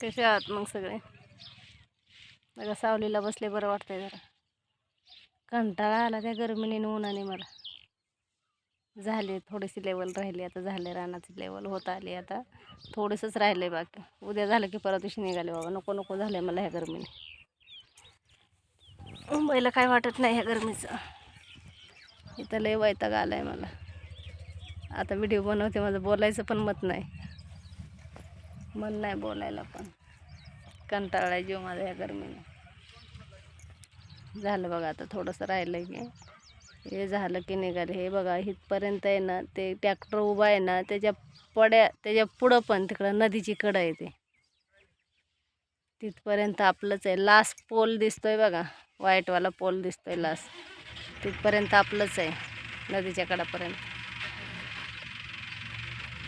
कसे आहात मग सगळे? बघा सावलीला बसले, बरं वाटतंय जरा. कंटाळा आला त्या गरमीने आणि उन्हाने मला. झाले थोडीशी लेवल राहिली, आता झाले रानाची लेवल होत आली. आता थोडंसंच राहिलंय बाकी. उद्या झालं की परत दिवशी निघाले. बाबा नको नको झालंय मला ह्या गरमीने. मुंबईला काय वाटत नाही ह्या गरमीचं. इथं लय वैताग आलाय मला. आता व्हिडिओ बनवते, माझं बोलायचं पण मन नाही बोलायला पण. कंटाळाय जीव माझा ह्या गरमीने. झालं बघा, आता थोडंसं राहिलं की हे झालं की निघाले. हे बघा इथपर्यंत आहे ना, ते ट्रॅक्टर उभा आहे ना, त्याच्या पुढं पण तिकडं नदीची कडं आहे ते. तिथपर्यंत आपलंच आहे. लास्ट पोल दिसतोय बघा, व्हाईटवाला पोल दिसतोय लास्ट. तिथपर्यंत आपलंच आहे, नदीच्या कडापर्यंत.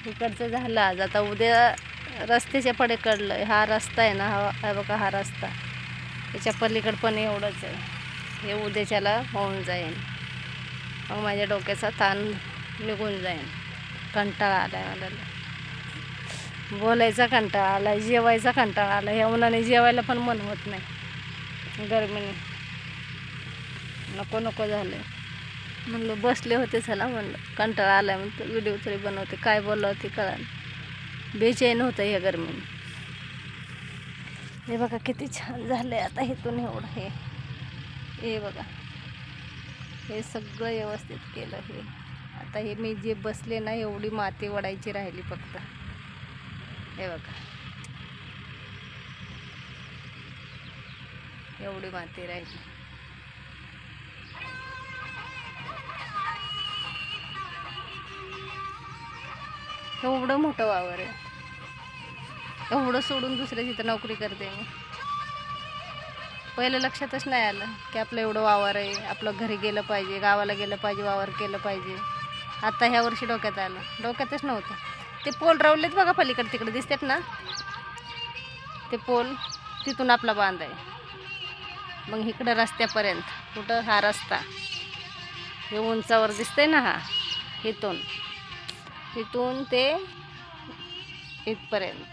इकडचं झालं आज. आता उद्या रस्त्याच्या पलीकडलं हा रस्ता आहे ना, हा बघा हा रस्ता. त्याच्या पलीकडं पण एवढंच आहे. हे उद्याच्याला होऊन जाईल. मग माझ्या डोक्याचा ताण निघून जाईल. कंटाळा आला आहे मला. बोलायचा कंटाळा आला आहे, जेवायचा कंटाळा आला. ह्या उन्हाने जेवायला पण मन होत नाही, गरमीने नको नको झालं. म्हणलं बसले होते, चला म्हणलं कंटाळा आला आहे म्हणतो व्हिडिओ तरी बनवते. काय बोललं होते कळलं. बेचैन होतं ह्या गरमीने. हे बघा किती छान झालं आहे. आता इथून एवढं हे बघा, हे सगळं व्यवस्थित केलं. हे आता हे मी जे बसले ना, एवढी माती वडायची राहिली फक्त. हे बघा एवढी माती राहिली. एवढं मोठं वावर आहे. एवढं सोडून दुसऱ्या तिथं नोकरी करते मी. पहिलं लक्षातच नाही आलं की आपलं एवढं वावर आहे, आपलं घरी गेलं पाहिजे, गावाला गेलं पाहिजे, वावर केलं पाहिजे. आता ह्या वर्षी डोक्यात आलं. डोक्यातच नव्हतं. ते पोल रावलेत बघा पलीकडे, तिकडे दिसतात ना ते पोल, तिथून आपला बांध आहे. मग इकडं रस्त्यापर्यंत, कुठं हा रस्ता हे उंचावर दिसतंय ना, हा इथून ते इथपर्यंत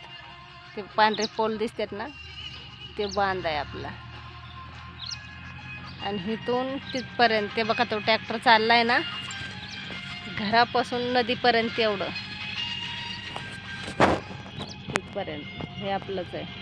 ते पांढरे पोल दिसतात ना, ते बांध आहे आपला. आणि इथून तिथपर्यंत ते बघा, तो ट्रॅक्टर चाललाय ना, घरापासून नदीपर्यंत एवढं इथपर्यंत हे आपलंच आहे.